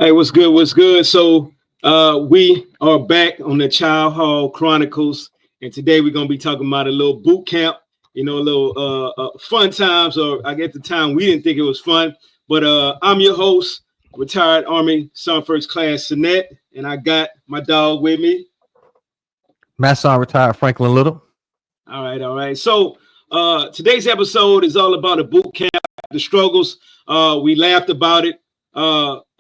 Hey, what's good? What's good? So we are back on the Chow Hall Chronicles, and today we're gonna be talking about a little boot camp, a little fun times, or I guess the time we didn't think it was fun. But I'm your host, retired Army Son First Class Sinette, and I got my dog with me. Master retired Franklin Little. All right. So today's episode is all about a boot camp, the struggles. We laughed about it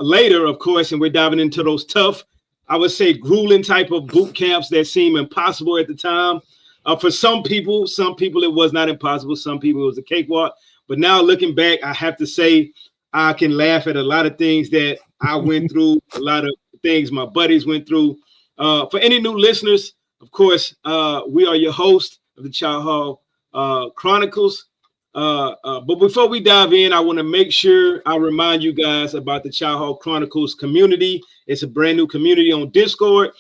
later, of course, and we're diving into those tough, I would say, grueling type of boot camps that seem impossible at the time. For some people it was not impossible. Some people it was a cakewalk. But now looking back, I have to say I can laugh at a lot of things that I went through, a lot of things my buddies went through. For any new listeners, of course, we are your host of the Chow Hall Chronicles. But before we dive in, I want to make sure I remind you guys about the Chow Hall Chronicles community. It's a brand new community on Discord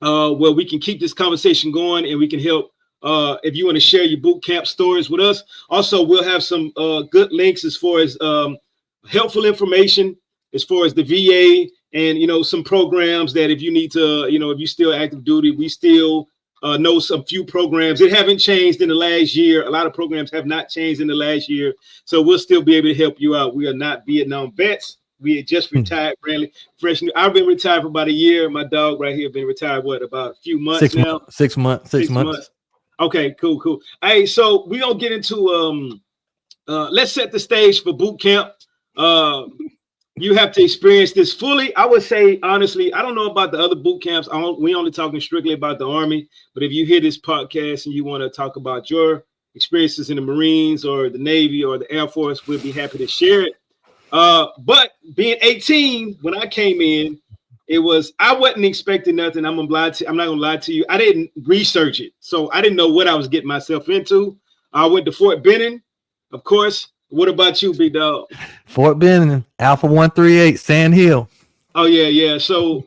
where we can keep this conversation going and we can help if you want to share your boot camp stories with us. Also, we'll have some good links as far as helpful information as far as the VA and, some programs that if you need to, if you're still active duty, we still know some few programs. It haven't changed in the last year. A lot of programs have not changed in the last year. So we'll still be able to help you out. We are not Vietnam vets. We had just retired, Brandley. Fresh new. I've been retired for about a year. My dog right here been retired, about a few months now? 6 months. 6 months. Okay, cool. Hey, so we're going to get into, let's set the stage for boot camp. You have to experience this fully. I would say, honestly, I don't know about the other boot camps. We only talking strictly about the Army. But if you hear this podcast and you want to talk about your experiences in the Marines or the Navy or the Air Force, we'll be happy to share it. But being 18, when I came in, I wasn't expecting nothing. I'm not gonna lie to you. I didn't research it. So I didn't know what I was getting myself into. I went to Fort Benning, of course. What about you, big dog? Fort Benning, Alpha 138, Sand Hill. Oh, yeah. So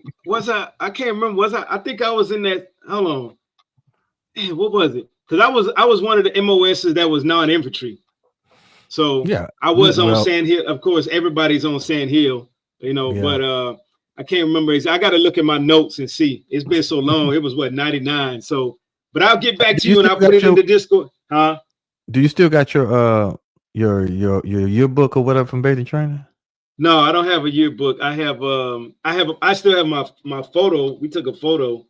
I can't remember. I think I was in that. Hold on. Man, what was it? Because I was one of the MOSs that was non-infantry. So yeah, I was on Sand Hill. Of course, everybody's on Sand Hill, but I can't remember. I got to look at my notes and see. It's been so long. It was 99. So, but I'll get back to you and I'll put it in the Discord. Huh? Do you still got your yearbook or whatever from basic training? No, I don't have a yearbook. I still have my photo. We took a photo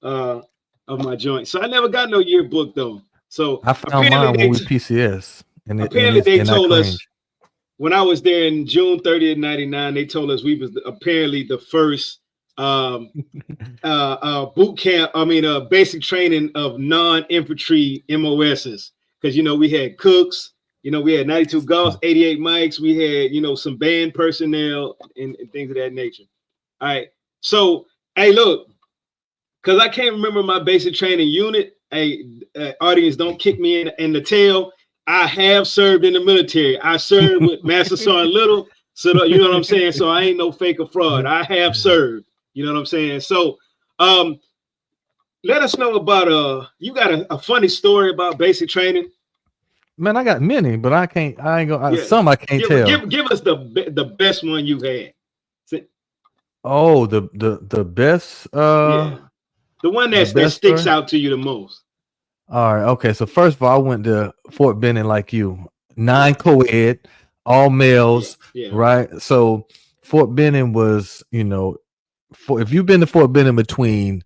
of my joint. So I never got no yearbook though. So I found mine when we PCS. Apparently they told us when I was there in June 30th, 99, they told us we was apparently the first boot camp, basic training of non-infantry MOSs. Because we had cooks. We had 92 golfs, 88 mics. We had, some band personnel and things of that nature. All right. So, hey, look, because I can't remember my basic training unit. Hey, audience, don't kick me in the tail. I have served in the military. I served with Master Sergeant Little. So, you know what I'm saying? So I ain't no fake or fraud. I have served. You know what I'm saying? So, let us know about, you got a funny story about basic training? Man, I got many, but I ain't gonna. Some I can't tell. Give us the best one you had. Oh, the best. The one that sticks out to you the most. All right. Okay. So first of all, I went to Fort Benning like you, 9 co-ed, all males, right? So Fort Benning was, if you've been to Fort Benning between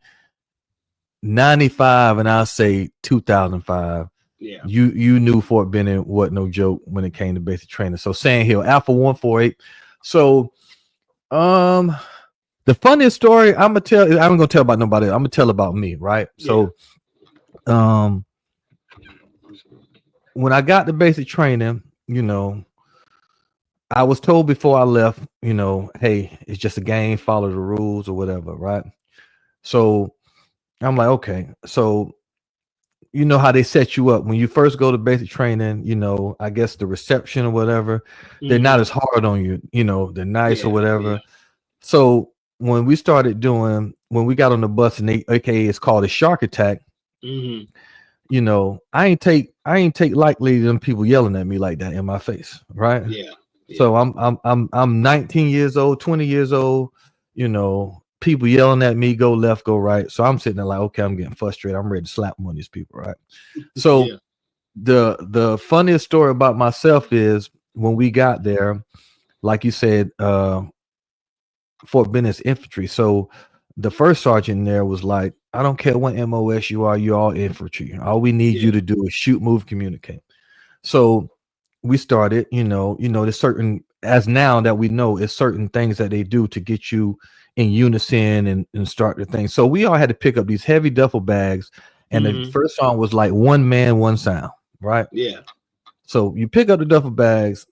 95 and I'll say 2005. Yeah, you knew Fort Benning wasn't no joke when it came to basic training. So Sand Hill, Alpha 148. So the funniest story I'm gonna tell about nobody. I'm gonna tell about me, right? Yeah. So when I got the basic training, I was told before I left, hey, it's just a game, follow the rules or whatever, right? So I'm like, okay, so you know how they set you up when you first go to basic training, I guess the reception or whatever, they're not as hard on you, they're nice or whatever. Yeah. So when we got on the bus and AKA it's called a shark attack, I ain't take lightly them people yelling at me like that in my face, right? Yeah. Yeah. So I'm 19 years old, 20 years old, you know, people yelling at me, go left, go right. So I'm sitting there like, okay, I'm getting frustrated. I'm ready to slap one of these people, right? So Yeah. the funniest story about myself is when we got there, like you said, Fort Bennett's infantry. So the first sergeant there was like, I don't care what MOS you are, you're all infantry. All we need you Yeah. to do is shoot, move, communicate. So we started, there's certain, as now that we know, it's certain things that they do to get you in unison and start the thing. So we all had to pick up these heavy duffel bags, and the Hmm. first song was like one man, one sound, right? Yeah. So you pick up the duffel bags,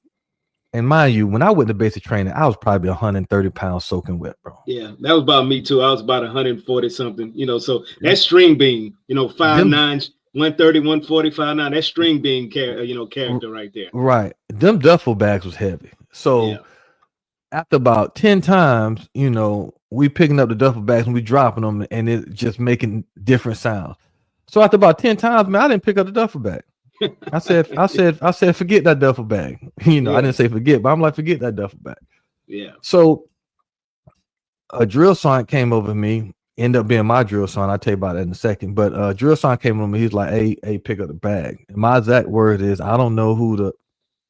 and mind you, when I went to basic training, I was probably 130 pounds soaking wet, bro. Yeah. That was about me too. I was about 140 something, so that string bean, 5'9", Them 130, 145 now. That string bean character right there. right, them duffel bags was heavy. Yeah. So after about 10 times, we picking up the duffel bags and we dropping them and it just making different sounds. So after about 10 times, man, I didn't pick up the duffel bag. I said, forget that duffel bag. I Yeah. didn't say forget, but I'm like, forget that duffel bag. Yeah. So a drill sergeant came over me, ended up being my drill sergeant. I'll tell you about that in a second. But drill sergeant came over me, he's like, hey, pick up the bag. And my exact word is, I don't know who the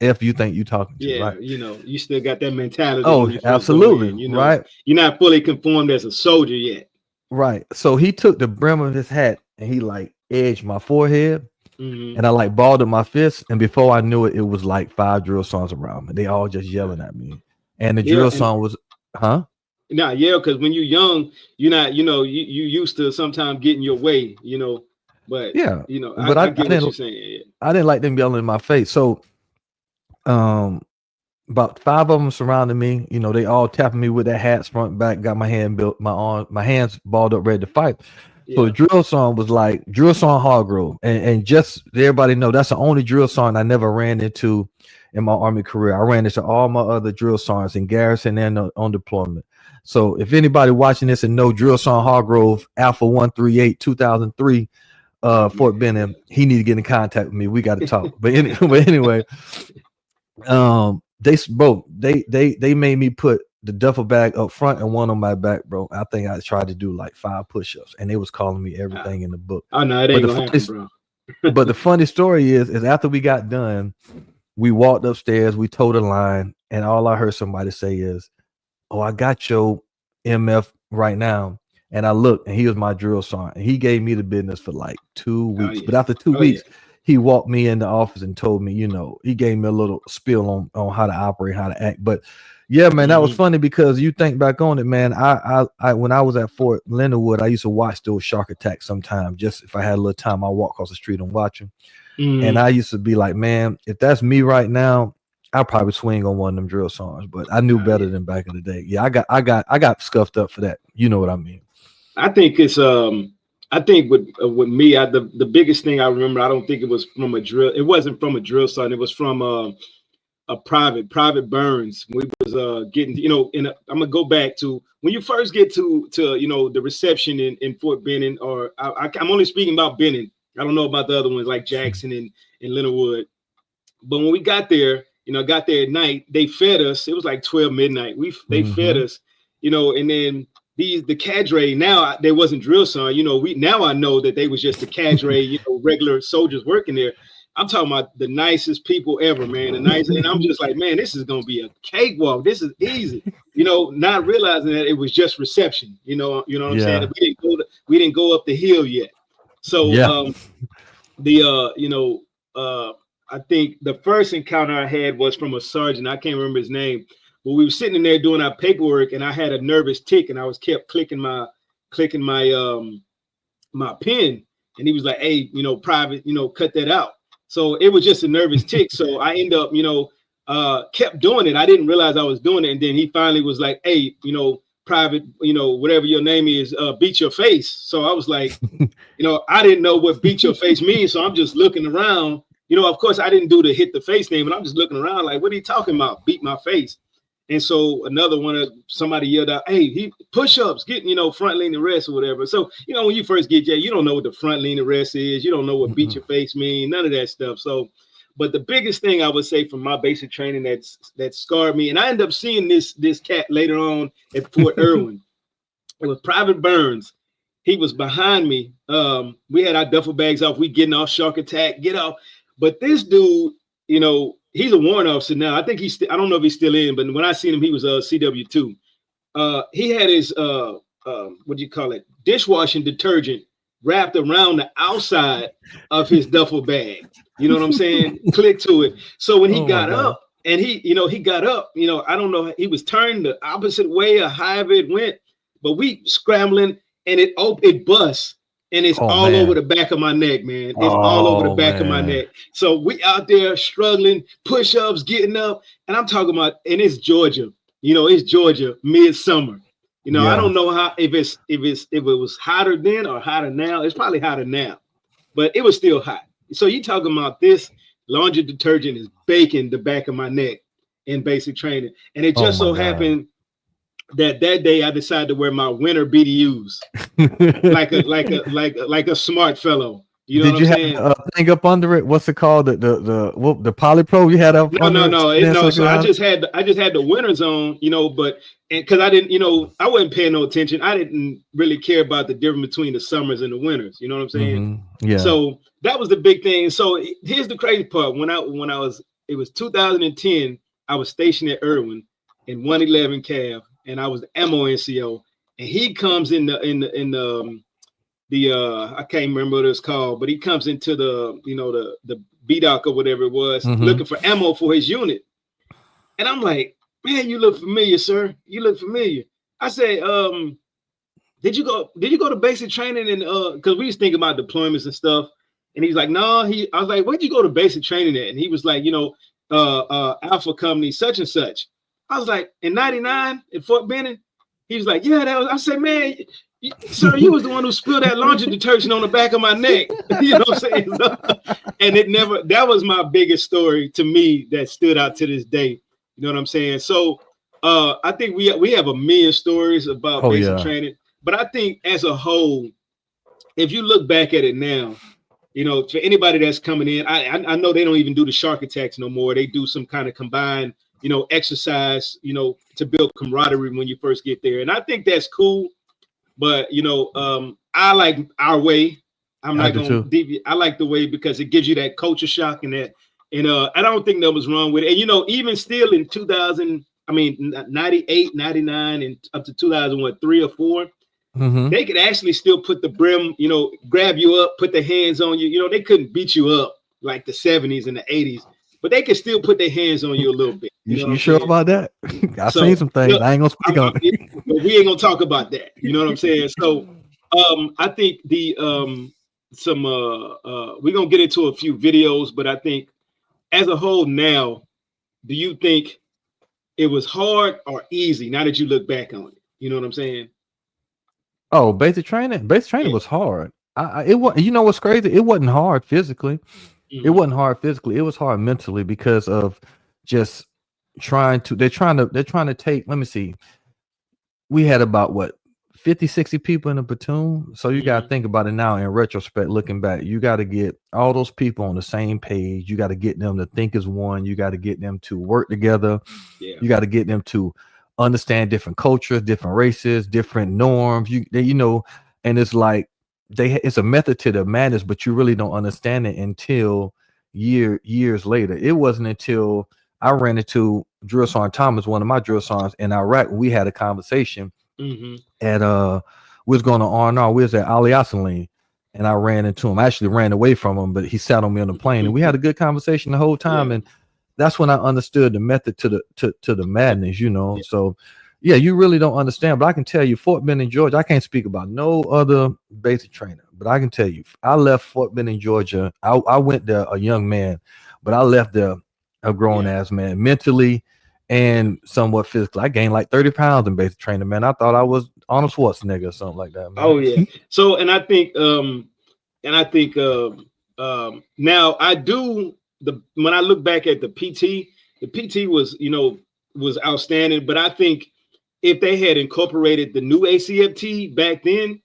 F you think you talking to, Yeah. right? You still got that mentality when Oh, you first go absolutely. in, Right. you're not fully conformed as a soldier yet. Right. So he took the brim of his hat and he like edged my forehead, Hmm. and I like balled up my fist. And before I knew it, it was like 5 drill songs around me. They all just Yeah. yelling at me. And the Yeah. drill And song was, huh? now, yeah, because when you're young, you're not, you used to sometimes getting your way, but Yeah. I, But I, I I get what you're didn't saying. I didn't like them yelling in my face. So um about 5 of them surrounded me. They all tapping me with their hats front back, got my hand built, my arm, my hands balled up, ready to fight. So the Yeah. drill song was like drill song Hargrove. And just so everybody know, that's the only drill song I never ran into in my Army career. I ran into all my other drill songs in garrison and on deployment. So if anybody watching this and know drill song Hargrove, Alpha 138 2003, Oh Fort man. Yeah. Benning, he need to get in contact with me. We got to talk. But anyway, they made me put the duffel bag up front and one on my back, bro. I think I tried to do like 5 push-ups, and they was calling me Uh, everything in the book. oh no, it But ain't the gonna funny, happen, bro. but the funny story is after we got done, we walked upstairs, we towed a line, and all I heard somebody say is, "Oh, I got your MF right now." And I looked, and he was my drill sergeant. And he gave me the business for like 2 Oh weeks. But yeah. after two Oh yeah. weeks, he walked me in the office and told me, he gave me a little spiel on how to operate, how to act. But yeah, man, that was Hmm. funny because you think back on it, man. I when I was at Fort Leonard Wood, I used to watch those shark attacks sometimes. Just if I had a little time, I walk across the street and watch them. And Hmm. I used to be like, man, if that's me right now, I'll probably swing on one of them drill songs. But I knew Oh better yeah. than back in the day. Yeah, I got scuffed up for that. You know what I mean? I think it's I think with me, the biggest thing I remember, I don't think it was from a drill. It wasn't from a drill sergeant. It was from a private Burns. We was getting, I'm gonna go back to when you first get to the reception in Fort Benning, or I'm only speaking about Benning. I don't know about the other ones like Jackson and Leonard Wood. But when we got there, got there at night, they fed us. It was like 12 midnight. They fed Mm-hmm. us, and then the cadre. Now they wasn't drill son. We now I know that they was just the cadre, regular soldiers working there. I'm talking about the nicest people ever, man. The nice, and I'm just like, man, this is gonna be a cakewalk. This is easy. Not realizing that it was just reception. What I'm saying. Yeah. We didn't go up the hill yet. So Yeah. the I think the first encounter I had was from a sergeant. I can't remember his name, but we were sitting in there doing our paperwork, and I had a nervous tick, and I was kept clicking my my pen, and he was like, "Hey, private, cut that out." So it was just a nervous tick. So I end up, kept doing it. I didn't realize I was doing it, and then he finally was like, "Hey, private, whatever your name is, beat your face." So I was like, I didn't know what beat your face means. So I'm just looking around. Of course, I didn't do the hit the face name, but I'm just looking around like, what are you talking about? Beat my face. And so another one of somebody yelled out, "Hey, he push-ups, getting front lean arrest or whatever." So when you first get you don't know what the front lean arrest is. You don't know what beat Mm-mm. your face mean, none of that stuff. So, But the biggest thing I would say from my basic training that scarred me, and I ended up seeing this cat later on at Fort Irwin. It was Private Burns. He was behind me. We had our duffel bags off. We getting off Shark Attack, get off. But this dude, you know, he's a warrant officer now. I think I don't know if he's still in, but when I seen him, he was CW2. He had his what do you call it? Dishwashing detergent wrapped around the outside of his duffel bag. You know what I'm saying? Click to it. So when he got up and he got up, I don't know, he was turned the opposite way or however it went, but we scrambling and it busts and it's all over the back of my neck, man. It's all over the back of my neck. So we out there struggling, push-ups, getting up, and I'm talking about, and it's Georgia. It's Georgia, midsummer. I don't know how if it was hotter then or hotter now. It's probably hotter now, but it was still hot. So you talking about this laundry detergent is baking the back of my neck in basic training, and it just so happened that day I decided to wear my winter BDUs like a smart fellow. You know what I'm saying? Have a thing up under it? What's it called? The polypro you had up? No. So I just had the winters on, but because I didn't, I wasn't paying no attention. I didn't really care about the difference between the summers and the winters. You know what I'm saying? Mm-hmm. Yeah. So that was the big thing. So here's the crazy part. It was 2010. I was stationed at Irwin in 111 Cav, and I was the ammo NCO. And he comes in the I can't remember what it's called, but he comes into the BDOC or whatever it was, looking for ammo for his unit. And I'm like, man, you look familiar, sir. You look familiar. I say, did you go to basic training? And because we was thinking about deployments and stuff. And he's like, no, I was like, where'd you go to basic training at? And he was like, Alpha Company, such and such. I was like, in 99 at Fort Benning? He was like, yeah, that was. I said, man, sir, you was the one who spilled that laundry detergent on the back of my neck. You know what I'm saying? And that was my biggest story to me that stood out to this day. You know what I'm saying? So I think we have a million stories about basic training, but I think as a whole, if you look back at it now, for anybody that's coming in, I know they don't even do the shark attacks no more. They do some kind of combined, exercise, to build camaraderie when you first get there. And I think that's cool. But I like our way. I'm not gonna deviate. I like the way because it gives you that culture shock and I don't think that was wrong with it. And even still in 98, 99, and up to 2003 or 4, they could actually still put the brim, grab you up, put their hands on you. They couldn't beat you up like the 70s and the 80s, but they could still put their hands on you a little bit. You sure about that? I've seen some things. I ain't gonna speak on it. But we ain't gonna talk about that. You know what I'm saying? So I think we're gonna get into a few videos, but I think as a whole now, do you think it was hard or easy now that you look back on it? You know what I'm saying? Oh, basic training was hard. It was, what's crazy? It wasn't hard physically. It wasn't hard physically. It was hard mentally because of just they're trying to take, let me see. We had about 50, 60 people in a platoon. So you got to think about it now in retrospect, looking back. You got to get all those people on the same page. You got to get them to think as one. You got to get them to work together. Yeah. You got to get them to understand different cultures, different races, different norms. And it's like it's a method to the madness, but you really don't understand it until years later. It wasn't until I ran into Drill Sergeant Thomas, one of my drill sergeants in Iraq. We had a conversation at we was going to R&R. We was at Ali Asaline, and I ran into him. I actually ran away from him, but he sat on me on the plane, and we had a good conversation the whole time. And that's when I understood the method to the madness. So yeah, you really don't understand. But I can tell you, Fort Benning, Georgia. I can't speak about no other basic trainer, but I can tell you, I left Fort Benning, Georgia. I went there a young man, but I left there a grown ass man, mentally and somewhat physically. I gained like 30 pounds in basic training, man. I thought I was Arnold Schwarzenegger or something like that, man. Oh yeah. So and I think now I do when I look back at the PT was outstanding, but I think if they had incorporated the new ACFT back then,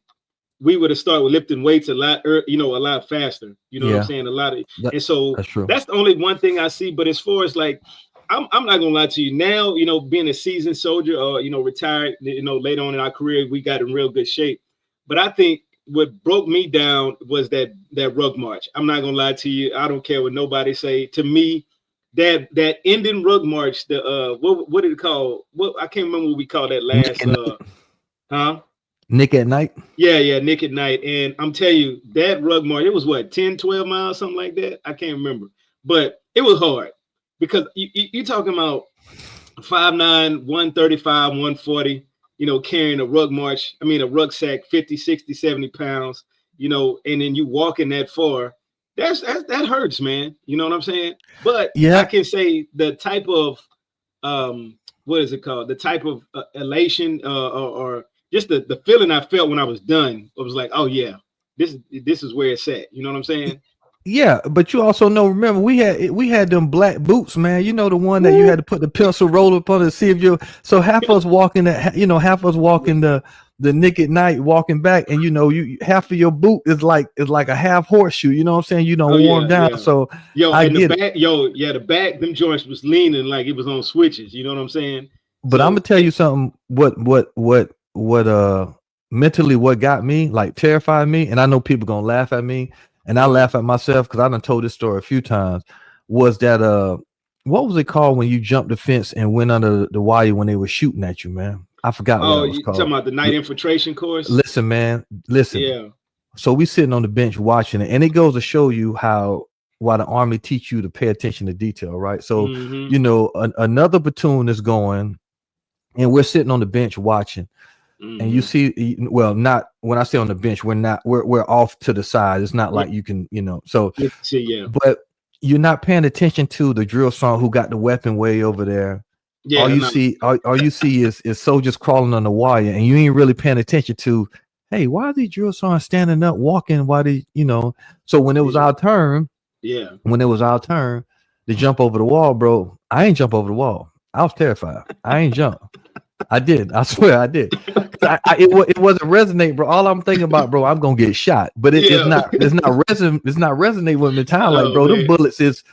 we would have started with lifting weights a lot, a lot faster. You know what I'm Yeah, saying? A lot of, that, and so that's true. that's the only one thing I see. But as far as like, I'm not gonna lie to you now. Being a seasoned soldier or retired, later on in our career, we got in real good shape. But I think what broke me down was that rug march. I'm not gonna lie to you. I don't care what nobody say. To me, that ending rug march, the what did it call? What I can't remember what we called that Nick last at night. huh? Nick at night. Yeah, Nick at night. And I'm telling you, that rug march, it was what, 10, 12 miles, something like that. I can't remember. But it was hard because you're talking about 5'9", 135, 140, carrying a rug march. I mean, a rucksack, 50, 60, 70 pounds, and then you walking that far. That hurts, man. You know what I'm saying? But I Yeah, can say the type of what is it called? The type of elation or just the feeling I felt when I was done. I was like, oh yeah, this is where it's at. You know what I'm saying? yeah, but you also know. Remember, we had them black boots, man. You know the one that you Woo! had to put the pencil roller upon to see if you. So half us walking that, half us walking the Nick at night, walking back, and you half of your boot is like a half horseshoe. You know what I'm saying? You don't Oh warm yeah, down, yeah. so Yo, I and the get it. back, the back, them joints was leaning like it was on switches. You know what I'm saying? But I'm gonna So tell you something. What mentally what got me like terrified me, and I know people gonna laugh at me, and I uh, laugh at myself because I done told this story a few times. Was that what was it called when you jumped the fence and went under the wire when they were shooting at you, man? I forgot what oh, that was you talking called. about the night infiltration course? Listen, man, listen. Yeah. So we sitting on the bench watching it, and it goes to show you how why the army teach you to pay attention to detail, right? So Mm-hmm. another platoon is going and we're sitting on the bench watching, and you Mm-hmm. see, well, not when I say on the bench, we're off to the side. It's not Yeah. like you can, so You can see, yeah. but you're not paying attention to the drill sergeant who got the weapon way over there. All Yeah, you no. see all you see is soldiers crawling on the wire, and you ain't really paying attention to, hey, why are these drill sergeants standing up walking, why they, so when it was Yeah. our turn, Yeah. to jump over the wall, bro, I ain't jump over the wall. I was terrified. I ain't jump. I did. I swear I did. It wasn't resonate, bro. All I'm thinking about, bro, I'm gonna get shot. But it's Yeah. not. It's not resonate with me. Time like, Oh bro, man. them It's bullets is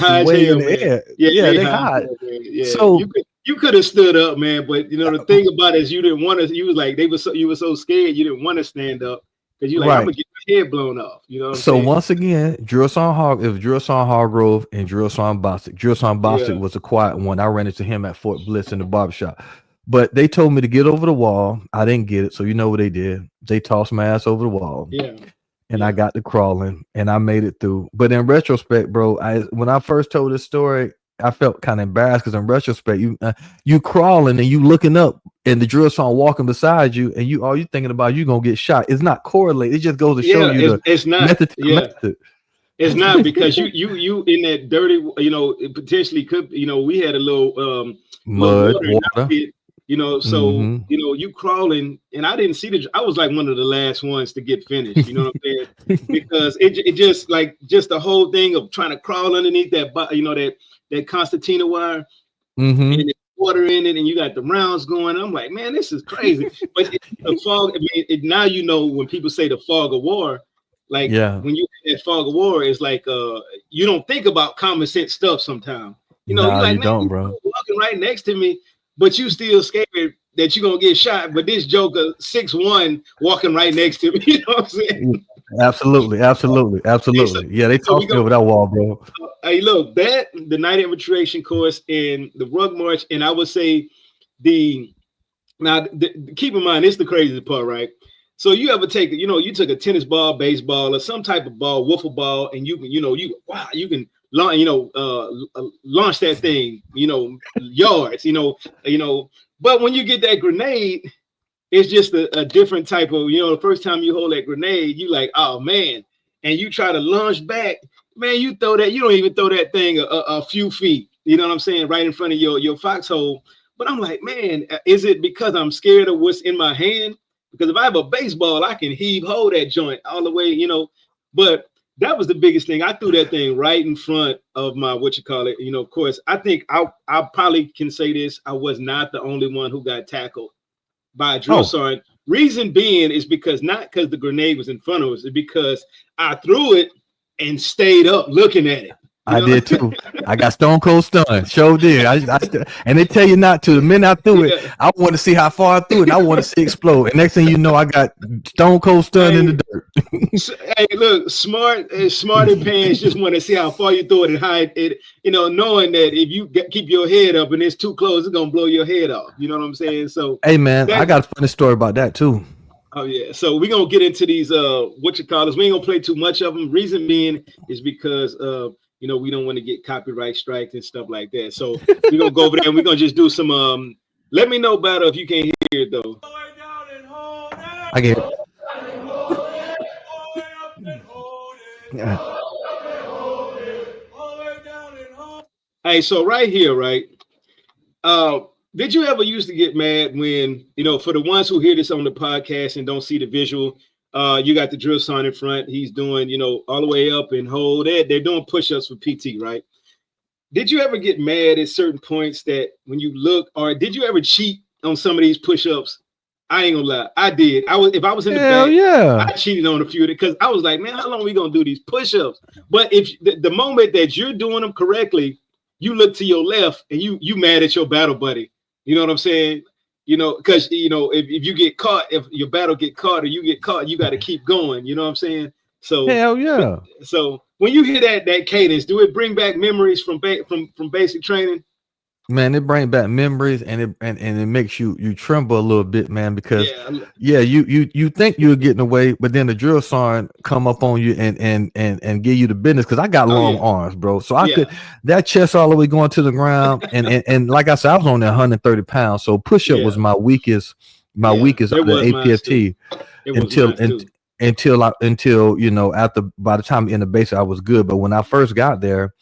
high as way in hell, the man. air. Yeah, Yeah, they they high as hot. hell, man. Yeah. So You could have stood up, man, but the thing about it is you didn't want to, you was like you were so scared you didn't want to stand up because you're like, I'm right. gonna get my head blown off. You know what I'm So saying? once again, it was Drill Sergeant Hargrove and Drill Sergeant Bostic. Drill Sergeant Bostic Yeah. was a quiet one. I ran into him at Fort Bliss in the barbershop. But they told me to get over the wall. I didn't get it. So you know what they did? They tossed my ass over the wall. Yeah. And I Yeah. got to crawling and I made it through. But in retrospect, bro, when I first told this story, I felt kind of embarrassed because in retrospect, you crawling and you looking up and the drill sergeant walking beside you, and all you thinking about you gonna get shot. It's not correlated. It just goes to show Yeah. you the It's not. method to the Yeah. method. It's not because you in that dirty, it potentially could, we had a little Mud, water in our water. pit, so Mm-hmm. you crawling, and I didn't see I was like one of the last ones to get finished, you know what I'm saying? Because it just like just the whole thing of trying to crawl underneath that concertina wire Mm-hmm. and the water in it, and you got the rounds going. I'm like, man, this is crazy. But the fog, I mean, now when people say the fog of war, like Yeah. when you in that fog of war, it's like you don't think about common sense stuff sometimes. You Nah, like, you man, don't, you bro. walking right next to me, but you still scared that you're gonna get shot. But this joker 6'1" walking right next to me, you know what I'm saying? Yeah, absolutely, absolutely, Hey, so, absolutely. Yeah, they so we tossed me go. over that wall, bro. Hey, look, the night infiltration course and the rug march, and I would say the keep in mind, it's the craziest part, right? So you ever take, you took a tennis ball, baseball, or some type of ball, wiffle ball, and you can, you can launch that thing, yards, But when you get that grenade, it's just a different type of, the first time you hold that grenade, you like, oh man, and you try to launch back, man, you don't even throw that thing a few feet, you know what I'm saying, right in front of your foxhole. But I'm like, man, is it because I'm scared of what's in my hand? Because if I have a baseball, I can hold that joint all the way. But that was the biggest thing. I threw that thing right in front of my, of course, I think I probably can say this. I was not the only one who got tackled by a drill Oh, sergeant Reason being is because not because the grenade was in front of us, it's because I threw it and stayed up looking at it. I did too. I got stone cold stunned. Sure did. And they tell you not to. The minute I threw it, I want to see how far I threw it. And I want to see it explode. And next thing you know, I got stone cold stunned in the dirt. Hey, look, smarter pants just want to see how far you throw it and how it, knowing that if you keep your head up and it's too close, it's gonna blow your head off. You know what I'm saying? So, hey man, I got a funny story about that too. Oh yeah, so we're gonna get into these what you call this. We ain't gonna play too much of them. Reason being is because we don't want to get copyright strikes and stuff like that. So we're gonna go over there and we're gonna just do some let me know better if you can't hear it though. I get it. Hey, so right here, right? Did you ever used to get mad when, for the ones who hear this on the podcast and don't see the visual, you got the drill sergeant in front. He's doing, all the way up and hold it. They're doing push-ups for PT, right? Did you ever get mad at certain points that when you look, or did you ever cheat on some of these push-ups? I ain't gonna lie, I did. If I was in the back, I cheated on a few because I was like, man, how long are we gonna do these push-ups? But if the moment that you're doing them correctly, you look to your left and you mad at your battle buddy. You know what I'm saying? Because if you get caught, if your battle get caught or you get caught, you got to keep going. You know what I'm saying? So hell yeah. So when you hear that cadence, do it bring back memories from basic training? Man, it brings back memories and it makes you tremble a little bit, man, because you think you're getting away, but then the drill sergeant come up on you and give you the business because I got long arms, bro. So I could that chest all the way going to the ground and like I said, I was on there 130 pounds, so push-up was my weakest under APFT until after by the time in the basic I was good, but when I first got there,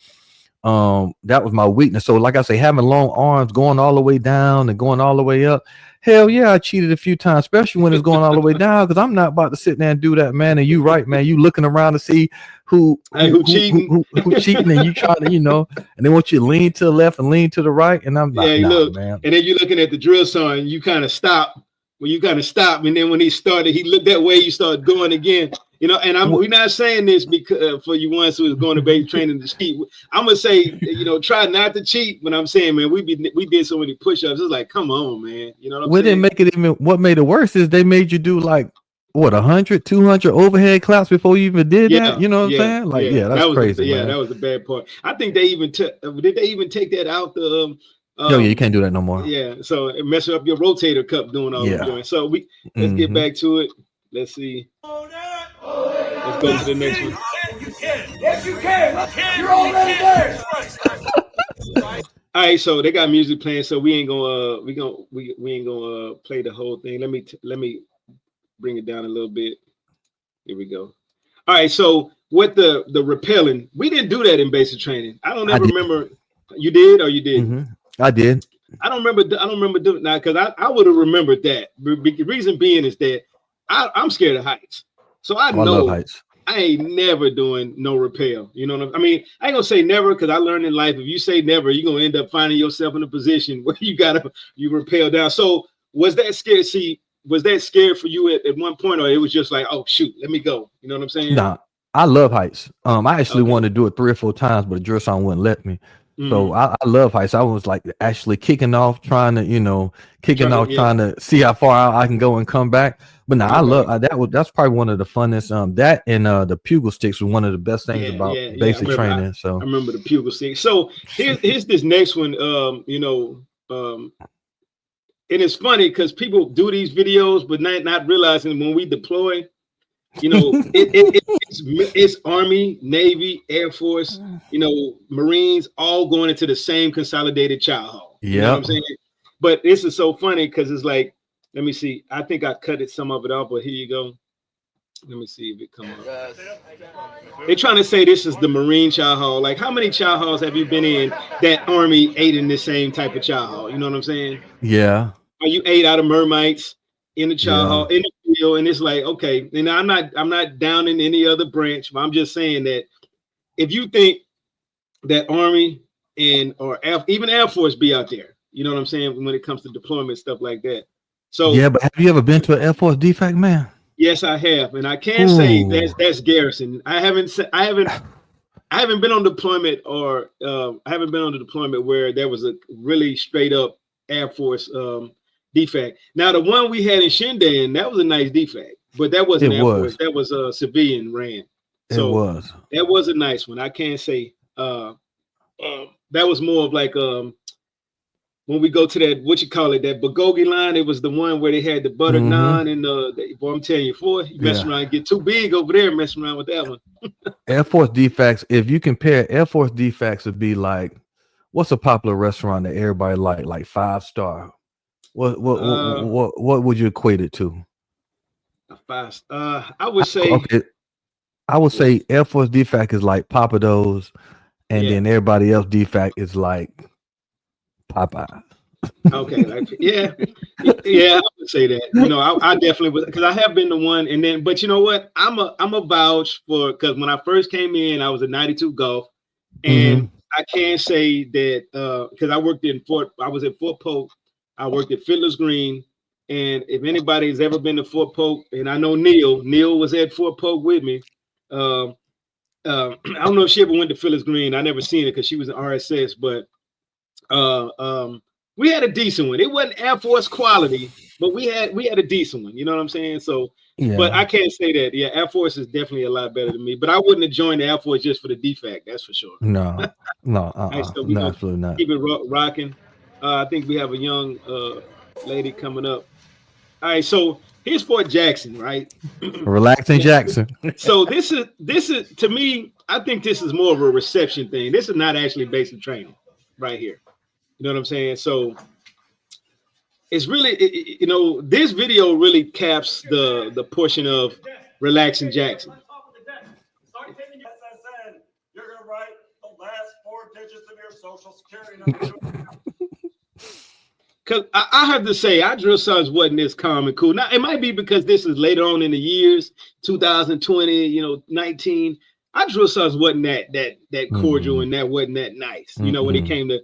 that was my weakness. So like I say, having long arms going all the way down and going all the way up, hell yeah, I cheated a few times, especially when it's going all the way down, because I'm not about to sit there and do that, man. And you right, man, you looking around to see who cheating and you trying to, and they want you to lean to the left and lean to the right, and I'm like, man. And then you're looking at the drill sergeant, you kind of stop. When you kind of stop, and then when he started, he looked that way, you start going again. And we're not saying this because for you ones who is going to basic training to cheat. I'm gonna say, try not to cheat. But I'm saying, man, we did so many push-ups. It's like, come on, man. You know what I'm saying? Didn't make it even. What made it worse is they made you do like 100, 200 overhead claps before you even did that. You know what I'm saying? Like, that's crazy. That was the bad part. I think they even took. Did they even take that out? You can't do that no more. Yeah, so it messes up your rotator cuff doing all the doing. So let's get back to it. Let's see. Let's go to the next one. You can. Yes, you can. You're already there. All right, so they got music playing, so we ain't gonna we ain't gonna play the whole thing. Let me bring it down a little bit. Here we go. All right, so with the rappelling, we didn't do that in basic training. I don't ever remember. You did or you didn't? Mm-hmm. I did. I don't remember doing that because I would have remembered that. The reason being is that I'm scared of heights, so I know heights. I ain't never doing no rappel. You know what I mean? I ain't gonna say never because I learned in life if you say never, you're gonna end up finding yourself in a position where you rappel down. So was that scary? Was that scary for you at one point, or it was just like, oh shoot, let me go? You know what I'm saying? Nah, I love heights. I actually wanted to do it 3 or 4 times, but the drill sergeant wouldn't let me. So I love heights. I was like actually kicking off, trying to see how far I can go and come back. But now I love that's probably one of the funnest. That and the pugil sticks was one of the best things about basic training. So I remember the pugil sticks. So here's this next one. And it's funny because people do these videos, but not realizing when we deploy. It's Army, Navy, Air Force, Marines, all going into the same consolidated Chow Hall. You know what I'm saying? But this is so funny because it's like, let me see. I think I cut some of it off, but here you go. Let me see if it comes up. They're trying to say this is the Marine Chow Hall. Like, how many Chow Halls have you been in that Army ate in the same type of Chow Hall? You know what I'm saying? Yeah. Or you ate out of Mermites in the Chow Hall, in the field, and it's like, okay, and I'm not down in any other branch, but I'm just saying that if you think that Army or even Air Force be out there, you know what I'm saying, when it comes to deployment, stuff like that. So Yeah, but have you ever been to an Air Force defect, man? yes, I have, and I can say Ooh. that's Garrison. I haven't been on deployment, or I haven't been on the deployment where there was a really straight up Air Force defect. Now the one we had in Shindan, that was a nice defect, but that It wasn't Air Force. was. That was a civilian ran. It So was. that was a nice one. I can't say that was more of like when we go to that, what you call it, that bulgogi line. It was the one where they had the buttered Mm-hmm. naan, and boy, I'm telling you, before you mess Yeah. around, get too big over there, messing around with that one. Air Force defects. If you compare Air Force defects, would be like, what's a popular restaurant that everybody like 5 star? What would you equate it to? Fast. I would say Okay, I would what? say Air Force defect is like Papados, and Yeah. then everybody else defect is like Popeye. Okay. Like yeah, yeah. I would say that. You know, I definitely would, because I have been the one, and then, but you know what? I'm a vouch for, because when I first came in, I was a '92 Golf, Mm-hmm. and I can say that because I was at Fort Polk, I worked at Fiddler's Green, and if anybody's ever been to Fort Polk, and I know Neil was at Fort Polk with me. Um, I don't know if she ever went to Fiddler's Green. I never seen it because she was in RSS, but uh, um, we had a decent one. It wasn't Air Force quality, but we had a decent one. You know what I'm saying? So, but Yeah. I can't say that. Yeah, Air Force is definitely a lot better than me. But I wouldn't have joined the Air Force just for the defect. That's for sure. No. No. All right, so we're No. gonna Absolutely not. keep it rocking. I think we have a young lady coming up. All right, so here's Fort Jackson, right? Relaxing Jackson. So this is to me, I think this is more of a reception thing. This is not actually basic training, right here. You know what I'm saying? So it's really, this video really caps the portion of relaxing Jackson. You're gonna write the last 4 digits of your social security number. Because I have to say, our drill sergeants wasn't this calm and cool. Now, it might be because this is later on in the years, 2020, 19. Our drill sergeants wasn't that cordial, and that wasn't that nice. When it came to,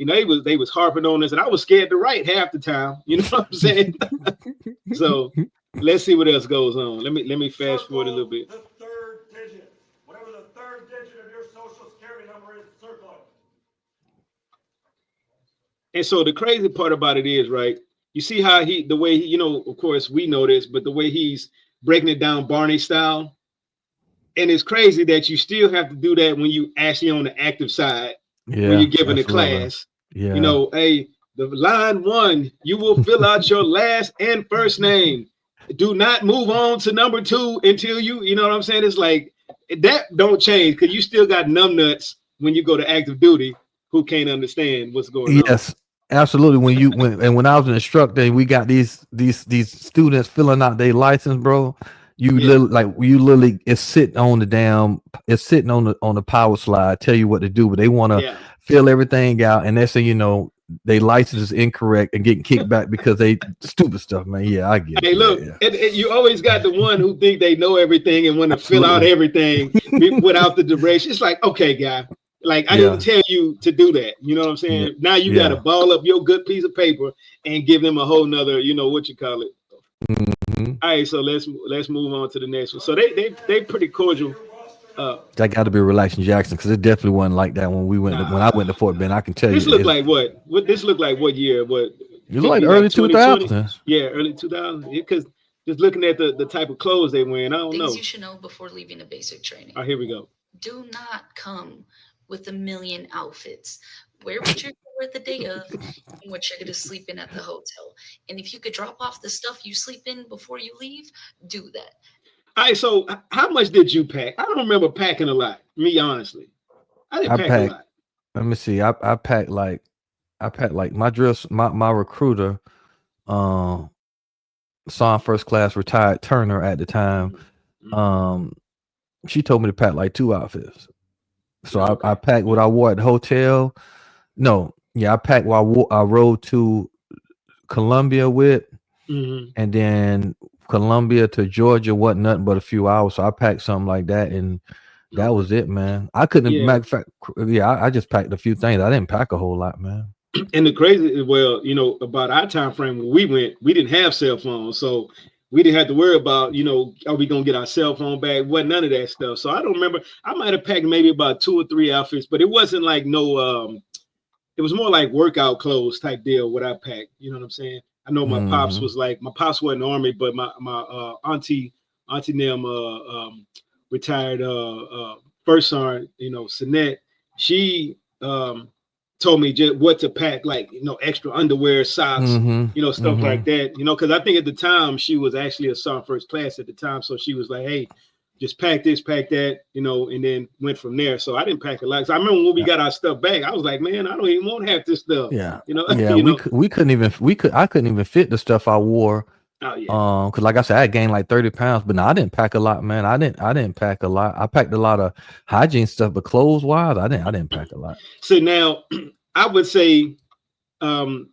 they was harping on us, and I was scared to write half the time. You know what I'm saying? So let's see what else goes on. Let me fast forward a little bit. The third digit, whatever the third digit of your social security number is, circle it. And so the crazy part about it is, right, you see how the way he, of course we know this, but the way he's breaking it down Barney style. And it's crazy that you still have to do that when you actually on the active side, when you're giving a class. Yeah. Hey, the line 1, you will fill out your last and first name. Do not move on to number 2 until you know what I'm saying? It's like that don't change, because you still got numbnuts when you go to active duty who can't understand what's going on. Yes, absolutely. When I was an instructor and we got these students filling out their license, bro, you literally it's sitting on the power slide, tell you what to do, but they want to fill everything out, and they say, their license is incorrect and getting kicked back because they stupid stuff, man. Yeah, I get it. Hey, look, you always got the one who think they know everything and want to fill out everything without the duration. It's like, okay, guy. Like, I didn't tell you to do that. You know what I'm saying? Yeah. Now you got to ball up your good piece of paper and give them a whole nother, what you call it. Mm-hmm. All right, so let's move on to the next one. So they pretty cordial. That got to be relaxing Jackson, because it definitely wasn't like that when I went to Fort Bend. I can tell this you. This looked like what? What this looked like? What year? What? You look like early 2000s. Yeah, early 2000s. Because just looking at the type of clothes they wearing, I don't know. Things you should know before leaving a basic training. All right, here we go. Do not come with a million outfits. Wear what you're wear the day of and what you're going to sleep in at the hotel. And if you could drop off the stuff you sleep in before you leave, do that. All right, so how much did you pack? I don't remember packing a lot, me honestly. I didn't pack a lot. Let me see. I packed like my dress, my recruiter, Son First Class retired Turner at the time. She told me to pack like 2 outfits. So I packed what I wore at the hotel. No, yeah, I packed what I rode to Columbia with, and then Columbia to Georgia wasn't nothing but a few hours. So I packed something like that, and that was it, man. I couldn't. Matter of fact, I just packed a few things. I didn't pack a whole lot, man. And the crazy, well, about our time frame when we went, we didn't have cell phones, so we didn't have to worry about, are we gonna get our cell phone back? Wasn't none of that stuff. So I don't remember. I might have packed maybe about 2 or 3 outfits, but it wasn't like no. It was more like workout clothes type deal. What I packed, you know what I'm saying? I know my pops was like, my pops wasn't army, but my auntie Nim retired first sergeant, Sinette. She told me just what to pack, like extra underwear, socks, stuff like that. Because I think at the time she was actually a sergeant first class at the time, so she was like, "Hey, just pack this, pack that," and then went from there. So I didn't pack a lot. So I remember when we got our stuff back, I was like, "Man, I don't even want half this stuff." Yeah, yeah, I couldn't even fit the stuff I wore. Oh yeah. Because like I said, I gained like 30 pounds, but no, I didn't pack a lot, man. I didn't pack a lot. I packed a lot of hygiene stuff, but clothes wise, I didn't pack a lot. So now, I would say, for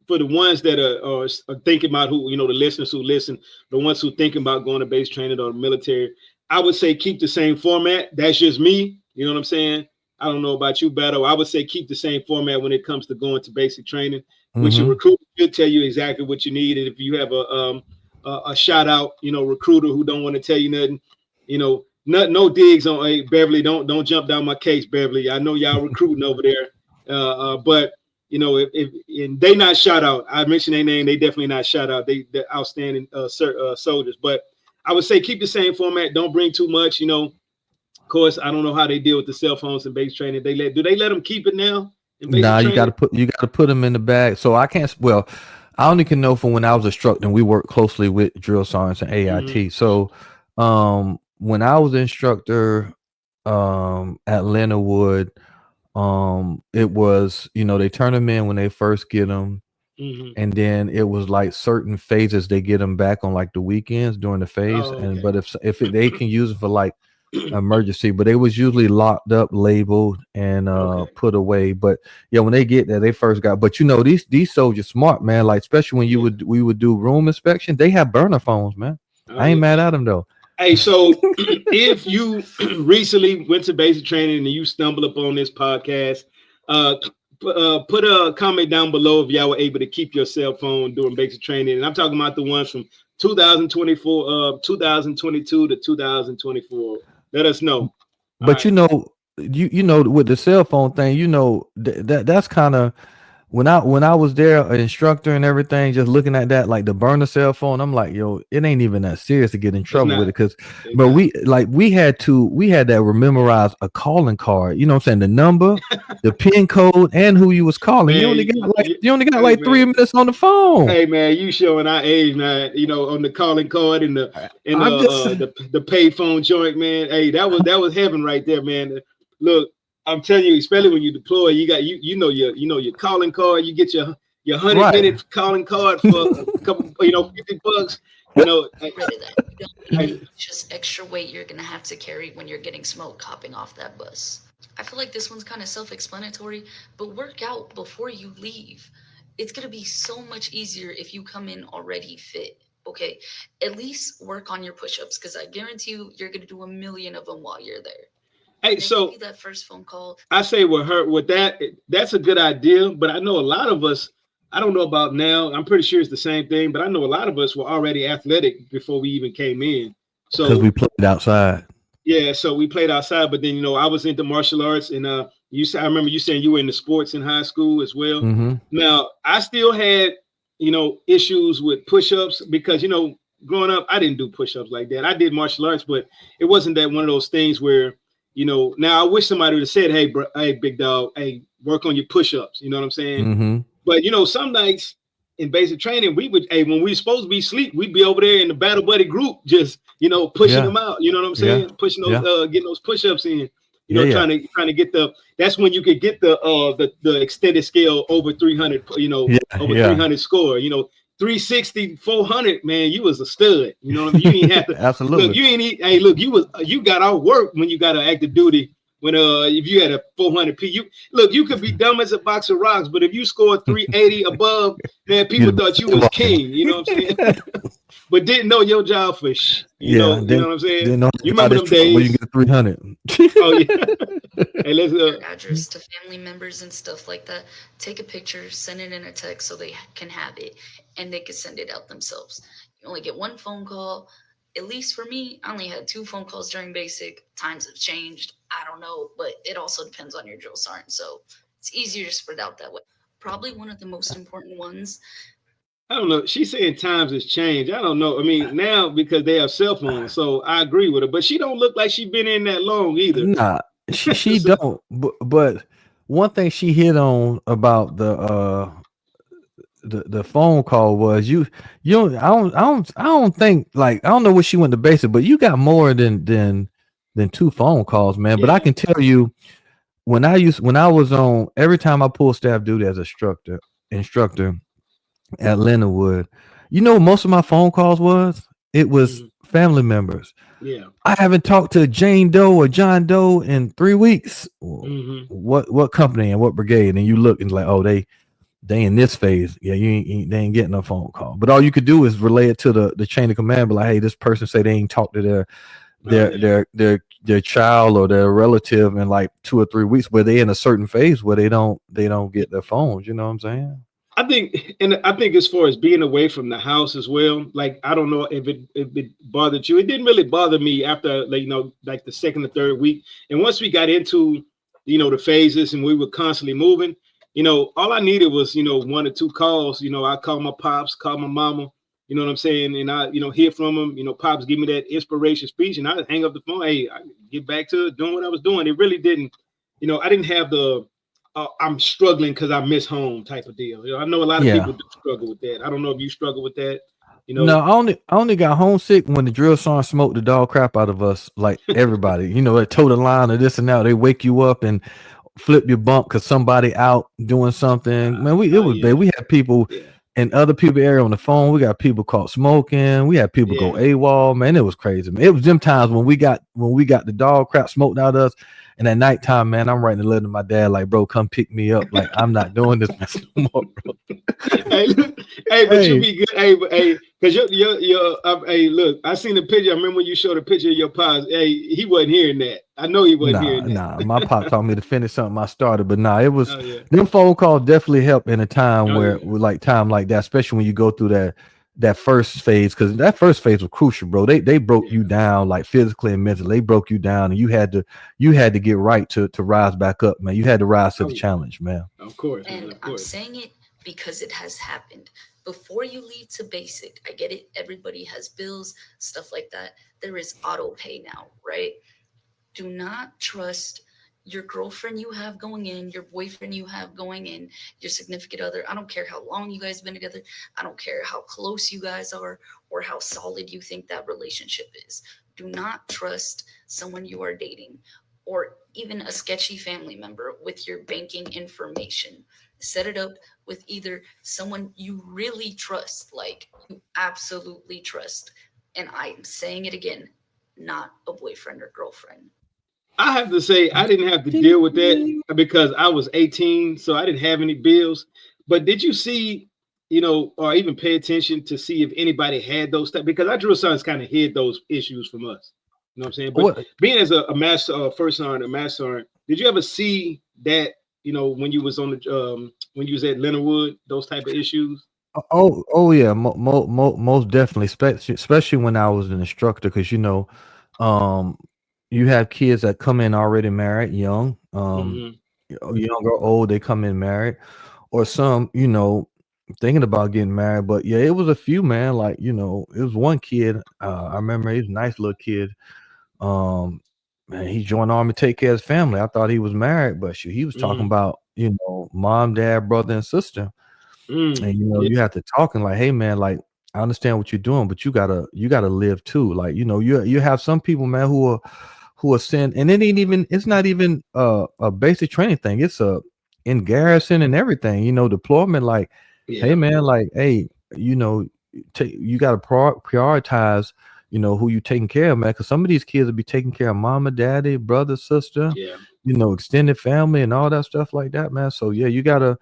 the ones that are thinking about who, the listeners who listen, the ones who thinking about going to base training or the military, I would say keep the same format. That's just me. You know what I'm saying? I don't know about you, Beto. I would say keep the same format when it comes to going to basic training, which your recruiter should tell you exactly what you need. And if you have a shout out, recruiter who don't want to tell you nothing, no digs on, hey, Beverly, don't jump down my case, Beverly. I know y'all recruiting over there, but if and they not shout out, I mentioned their name, they definitely not shout out. They're outstanding soldiers. But I would say keep the same format. Don't bring too much. Of course, I don't know how they deal with the cell phones and base training. Do they let them keep it now? Nah, you got to put them in the bag. So I can't. Well, I only can know from when I was instructing. We worked closely with drill sergeants and AIT. So when I was instructor at Leonardwood, it was, they turn them in when they first get them. And then it was like certain phases they get them back on like the weekends during the phase. Oh, okay. And but if they can use it for like emergency, but they was usually locked up, labeled, and put away. But yeah, when they get there, they first got. But these soldiers smart, man. Like especially when we would do room inspection, they have burner phones, man. I ain't mad at them though. Hey, so if you recently went to basic training and you stumbled upon this podcast, put a comment down below if y'all were able to keep your cell phone during basic training. And I'm talking about the ones from 2024, 2022 to 2024. Let us know. But with the cell phone thing, that's kind of when I was there, an instructor and everything, just looking at that, like the burner cell phone, I'm like, yo, it ain't even that serious to get in trouble with it. But we had to memorize a calling card, you know what I'm saying? The number, the PIN code, and who you was calling. Man, you only got like 3 minutes on the phone. Hey man, you showing our age, man, on the calling card and the pay phone joint, man. Hey, that was heaven right there, man. Look, I'm telling you, especially when you deploy, you got your calling card. You get your 100-minute calling card for a couple, $50. Just extra weight you're gonna have to carry when you're getting smoke hopping off that bus. I feel like this one's kind of self-explanatory, but work out before you leave. It's gonna be so much easier if you come in already fit. Okay, at least work on your push-ups, because I guarantee you're gonna do 1 million of them while you're there. Hey, so that first phone call, I say that's a good idea, but I know a lot of us, I don't know about now, I'm pretty sure it's the same thing, but I know a lot of us were already athletic before we even came in. So because we played outside. Yeah, so we played outside, but then I was into martial arts, and I remember you saying you were into sports in high school as well. Now I still had issues with push-ups because growing up I didn't do push-ups like that. I did martial arts, but it wasn't that one of those things where now I wish somebody would have said, hey, big dog, hey, work on your push-ups. You know what I'm saying? But some nights in basic training, we would, when we were supposed to be asleep, we'd be over there in the battle buddy group, just pushing them out. You know what I'm saying? Pushing those, getting those push-ups in. Trying to get that's when you could get the extended scale over 300. 300 score. 360, 400, man, you was a stud. You know what I mean? You ain't have to absolutely. Look, you got out work when you got an active duty. When if you had a 400 P, you could be dumb as a box of rocks, but if you scored 380 above, man, people thought you was king. You know what I'm saying? But didn't know your job for you know what I'm saying? You remember them days? Where you get 300? Oh yeah. Hey, let's your address to family members and stuff like that. Take a picture, send it in a text so they can have it and they can send it out themselves. You only get one phone call. At least for me, I only had two phone calls during basic. Times have changed. I don't know, but it also depends on your drill sergeant. So it's easier to spread out that way. Probably one of the most important ones. I don't know. She's saying times has changed. I don't know. I mean, now because they have cell phones, so I agree with her. But she don't look like she's been in that long either. Nah, she So, don't. But one thing she hit on about the phone call was you don't I don't think like I don't know what she went to base it, but you got more than two phone calls, man. But I yeah. can tell you when I was on every time I pulled staff duty as instructor at Leonardwood, you know what most of my phone calls was? It was Hmm. family members. Yeah. I haven't talked to Jane Doe or John Doe in 3 weeks. Hmm. What company and what brigade? And you look and like, oh, they in this phase. Yeah, they ain't getting a phone call. But all you could do is relay it to the chain of command. But like, hey, this person say they ain't talked to Oh yeah. their child or their relative in like 2 or 3 weeks, where they in a certain phase where they don't get their phones. You know what I'm saying? I think, and I think as far as being away from the house as well, like I don't know if it bothered you. It didn't really bother me after like like the second or third week. And once we got into the phases and we were constantly moving, all I needed was one or two calls. I call my pops, call my mama. You know what I'm saying? And I hear from them. Pops give me that inspiration speech, and I hang up the phone. Hey, I get back to doing what I was doing. It really didn't. I didn't have the I'm struggling because I miss home type of deal. I know a lot of Yeah. people do struggle with that. I don't know if you struggle with that. You No, know, I only got homesick when the drill sergeant smoked the dog crap out of us, like everybody. They toe the line or this and that. They wake you up and flip your bump because somebody out doing something. Man, it was bad. yeah, We had people yeah, in other people area on the phone. We got people caught smoking. We had people go yeah. AWOL. Man, it was crazy. Man, it was them times when we got the dog crap smoked out of us. And at nighttime, man, I'm writing a letter to my dad, like, bro, come pick me up. Like, I'm not doing this mess no more, bro. Hey, look, hey, but you Hey, be good. Hey, because hey, look, I seen the picture. I remember when you showed a picture of your pops. Hey, he wasn't hearing that. I know he wasn't nah, hearing that. nah. My pop taught me to finish something I started, but nah, it was Oh yeah, them phone calls definitely help in a time oh where yeah, with like time like that, especially when you go through that first phase, because that first phase was crucial, bro. They broke yeah. you down like physically and mentally. They broke you down, and you had to get right to rise back up, man. You had to rise to Oh the yeah. challenge, man. Of course, man. And Of I'm course. saying it because it has happened. Before you leave to basic, I get it. Everybody has bills, stuff like that. There is auto pay now, right? Do not trust your girlfriend you have going in, your boyfriend you have going in, your significant other. I don't care how long you guys been together. I don't care how close you guys are or how solid you think that relationship is. Do not trust someone you are dating or even a sketchy family member with your banking information. Set it up with either someone you really trust, like you absolutely trust. And I'm saying it again, not a boyfriend or girlfriend. I have to say I didn't have to deal with that because I was 18, so I didn't have any bills. But did you see, or even pay attention to see if anybody had those stuff? Because our drill sons kind of hid those issues from us. You know what I'm saying? But What? being as a master, first sergeant, a master sergeant, did you ever see that? When you was on the when you was at Leonardwood, those type of issues. Oh yeah, most definitely, especially when I was an instructor, because um, you have kids that come in already married, young, Hmm. young or old, they come in married, or some, thinking about getting married. But yeah, it was a few, man. Like it was one kid. I remember he's a nice little kid. Um, man, he joined the army to take care of his family. I thought he was married, but shoot, he was talking Hmm. about mom, dad, brother, and sister. And Mm. you Yeah. have to talk and like, hey man, like I understand what you're doing, but you gotta live too. Like, you have some people, man, who are sent, and it's not even a basic training thing. It's a in Yeah. garrison and everything, deployment, like, hey Yeah. man, like, hey, you gotta prioritize, who you taking care of, man. Cause some of these kids will be taking care of mama, daddy, brother, sister, Yeah. extended family and all that stuff like that, man. So yeah, you gotta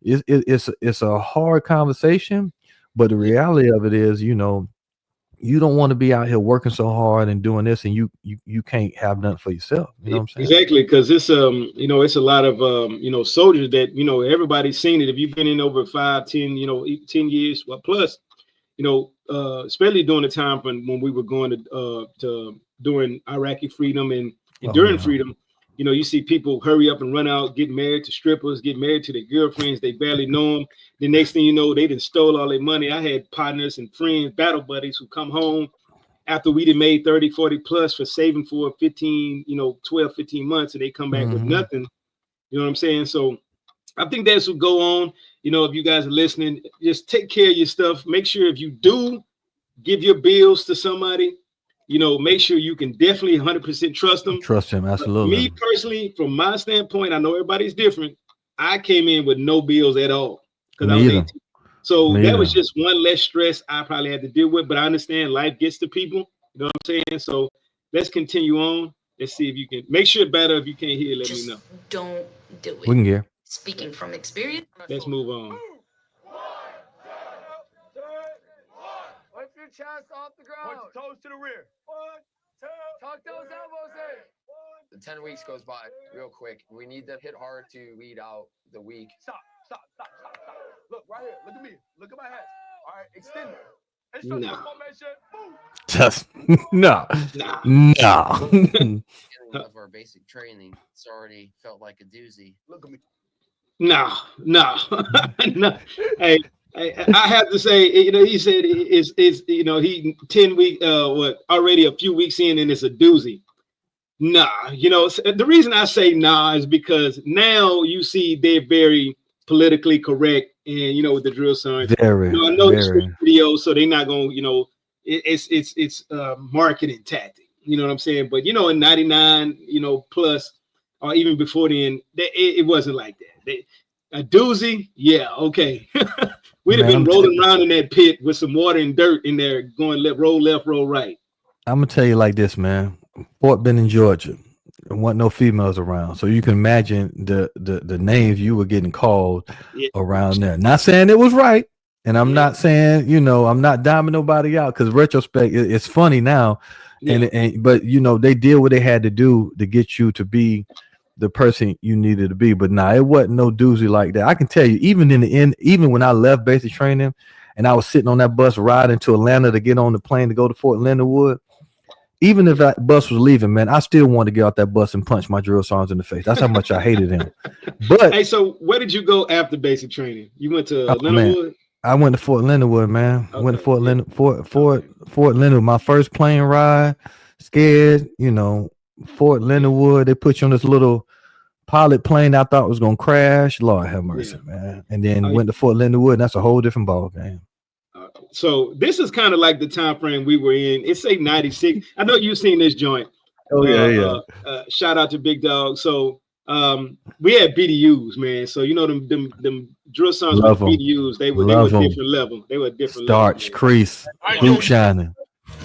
it's a hard conversation, but the Yeah. reality of it is, you don't want to be out here working so hard and doing this, and you can't have nothing for yourself. You know what I'm saying? Exactly, because it's it's a lot of soldiers that everybody's seen it. If you've been in over 5, 10, 10 years, well plus, especially during the time when we were going to during Iraqi freedom and enduring freedom, you see people hurry up and run out, get married to strippers, get married to their girlfriends. They barely know them. The next thing you know, they done stole all their money. I had partners and friends, battle buddies who come home after we done made 30, 40 plus for saving for 15, 12, 15 months, and they come back with nothing. You know what I'm saying? So I think that's what go on. If you guys are listening, just take care of your stuff. Make sure if you do give your bills to somebody, make sure you can definitely 100% trust them. Trust him, absolutely. Me personally, from my standpoint, I know everybody's different. I came in with no bills at all because I was 18. So that was just one less stress I probably had to deal with. But I understand life gets to people. You know what I'm saying? So let's continue on. Let's see if you can make sure better. If you can't hear, let me know. Don't do it. We can hear. Speaking from experience. Let's move on. Lift your chest off the ground. Point your toes to the rear. 1, 2. Tuck those elbows in. 10 weeks goes by real quick. We need to hit hard to weed out the weak. Stop. Look right here. Look at me. Look at my head. All right, extend it. No. Just no. Of our basic training, it's already felt like a doozy. Look at me. No. No. Hey, I have to say, he said is he 10 week already a few weeks in and it's a doozy. Nah, the reason I say nah is because now you see they're very politically correct and with the drill sergeant. Very, I know the video, so they're not going, it's marketing tactic. You know what I'm saying? But in 99, plus or even before then, it wasn't like that. A doozy, yeah, okay. We'd have been rolling around in that pit with some water and dirt in there, going roll left, roll right. I'm gonna tell you like this, man. Fort Benning, Georgia, there wasn't no females around, so you can imagine the names you were getting called around there. Not saying it was right, and I'm not saying I'm not diming nobody out because retrospect, it's funny now, but they did what they had to do to get you to be the person you needed to be. But it wasn't no doozy like that. I can tell you, even in the end, even when I left basic training and I was sitting on that bus riding to Atlanta to get on the plane to go to Fort Leonard Wood, even if that bus was leaving, man, I still wanted to get off that bus and punch my drill sergeant in the face. That's how much I hated him. But hey, so where did you go after basic training? You went to Leonard Wood? I went to Fort Leonard Wood, man. I went to Fort Leonard, Fort Leonard. My first plane ride, scared, Fort Leonard Wood. They put you on this little pilot plane I thought was gonna crash. Lord have mercy, man. And then went to Fort Leonard Wood. And that's a whole different ball game. So this is kind of like the time frame we were in. It's 96. I know you've seen this joint. Oh yeah. Shout out to Big Dog. So we had BDUs, man. So them drill songs with BDUs, they were a different level. They were a different starch, level, crease, boot shining.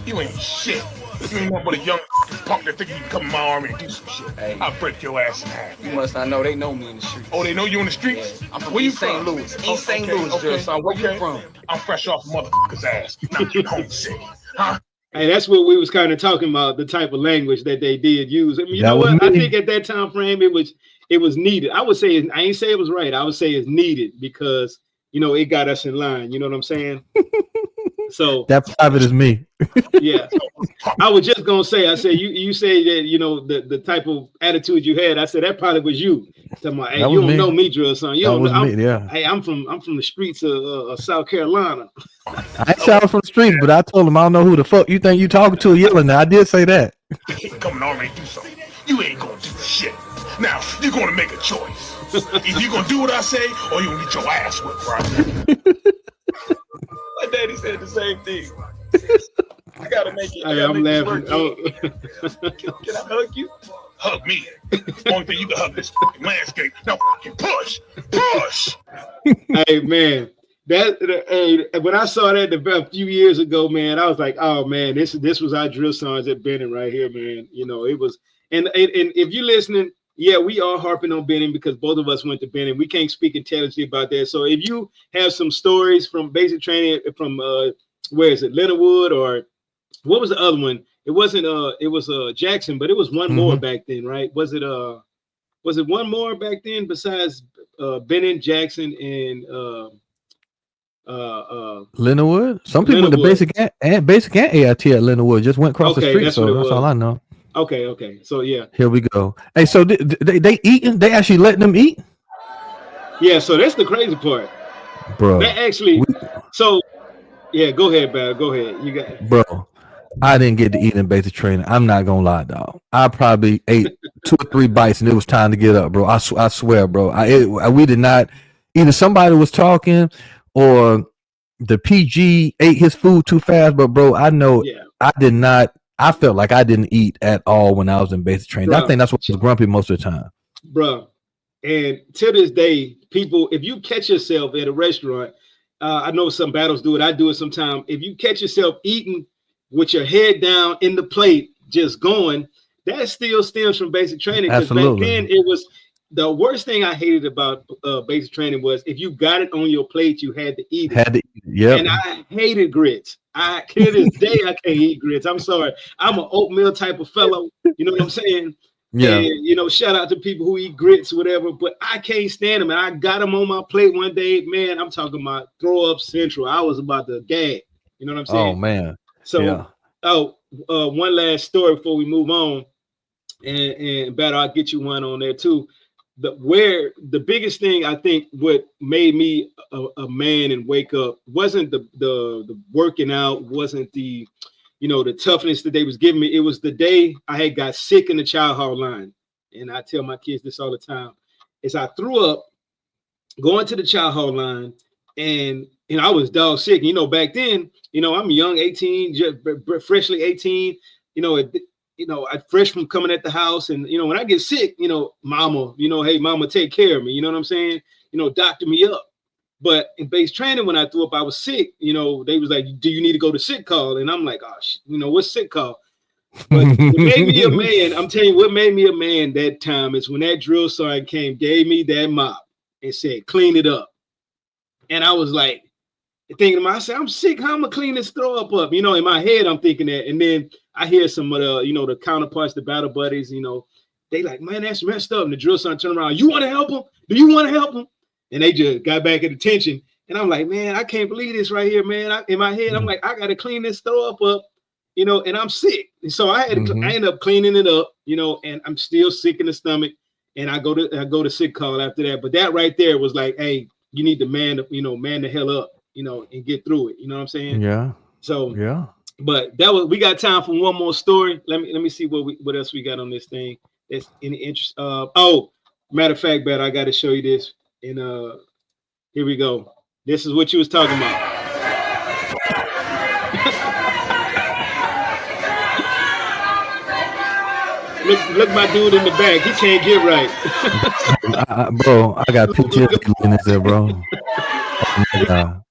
You ain't shit. You ain't nothing but a young punk that think you can come in my army and do some shit. Hey. I'll break your ass in half. You must not know they know me in the streets. Oh, they know you in the streets? Yeah. I'm from Where East you St. from? Louis. East St. Louis, drill son. Where you from? I'm fresh off motherfucker's ass. Not getting homesick. Huh? Hey, that's what we was kind of talking about, the type of language that they did use. I mean, I think at that time frame it was needed. I would say I ain't say it was right. I would say it's needed because it got us in line. You know what I'm saying? So that private is me. Yeah. I was just gonna say, I said you say that the type of attitude you had. I said that probably was you. Talking about, hey, you don't know me, drill son. You don't know. Hey, I'm from the streets of South Carolina. I ain't shouting from the streets, but I told him I don't know who the fuck you think you talking to yelling that. I did say that. Coming on and do something. You ain't gonna do shit. Now you're gonna make a choice. Either you gonna do what I say or you gonna get your ass whipped, right? My daddy said the same thing. I gotta make it. I'm laughing. Can I hug you? Hug me. Only thing you can hug this landscape. Now fucking push. Hey man, when I saw that a few years ago, man, I was like, oh man, this was our drill sergeant at Benning right here, man. It was, and if you're listening, yeah, we are harping on Benning because both of us went to Benning. We can't speak intelligently about that. So if you have some stories from basic training from where is it, Leonard Wood or what was the other one? It wasn't it was Jackson, but it was one more back then, right? Was it one more back then besides Bennett, Jackson, and Leonardwood? Some people went to Leonardwood. basic and AIT at Leonardwood, just went across the street. That's So what it that's was. all I know. Okay. So yeah. Here we go. Hey, so they eating? They actually letting them eat? Yeah, so that's the crazy part. Bro. That actually so yeah, go ahead, Bal. Go ahead. You got it. Bro. I didn't get to eat in basic training. I'm not gonna lie, dog. I probably ate 2 or 3 bites and it was time to get up, bro. I swear, bro. We did not. Either somebody was talking or the PG ate his food too fast. But bro, I know I did not. I felt like I didn't eat at all when I was in basic training. I think that's what was grumpy most of the time, bro. And to this day, people, if you catch yourself at a restaurant, I know some battles do it. I do it sometimes. If you catch yourself eating with your head down in the plate, just going, that still stems from basic training. Because back then, it was the worst thing I hated about basic training was if you got it on your plate, you had to eat it. And I hated grits. To this day, I can't eat grits. I'm sorry. I'm an oatmeal type of fellow. You know what I'm saying? Yeah. And, you know, shout out to people who eat grits, whatever, but I can't stand them. And I got them on my plate one day. Man, I'm talking about throw up central. I was about to gag. You know what I'm saying? Oh, man. So, one last story before we move on. And Battle, I'll get you one on there too. The biggest thing I think what made me a man and wake up wasn't the working out, wasn't the toughness that they was giving me. It was the day I had got sick in the Chow Hall line. And I tell my kids this all the time. Is I threw up going to the Chow Hall line, and I was dog sick. You know, back then, I'm young, 18, just freshly 18, I fresh from coming at the house, and when I get sick, mama, hey, mama, take care of me. You know what I'm saying? Doctor me up. But in base training, when I threw up, I was sick. They was like, "Do you need to go to sick call?" And I'm like, "Oh, what's sick call?" But what made me a man, I'm telling you, what made me a man that time is when that drill sergeant came, gave me that mop, and said, "Clean it up." And I was like, thinking to myself, I said, "I'm sick. How am I clean this throw up?" In my head, I'm thinking that, and then I hear some of the, the counterparts, the battle buddies, they like, "Man, that's messed up." And the drill sergeant turned around, "You want to help him? Do you want to help him?" And they just got back at attention. And I'm like, "Man, I can't believe this right here, man." In my head, I'm like, I got to clean this throw up, and I'm sick. And so I end up cleaning it up, and I'm still sick in the stomach. And I go to sick call after that. But that right there was like, hey, you need to man the hell up, and get through it. You know what I'm saying? Yeah. So, yeah. But we got time for one more story. Let me see what else we got on this thing. That's any interest. Matter of fact, I got to show you this. And here we go. This is what you was talking about. look, my dude in the back. He can't get right. Bro, I got PTSD in this, bro. Oh my God.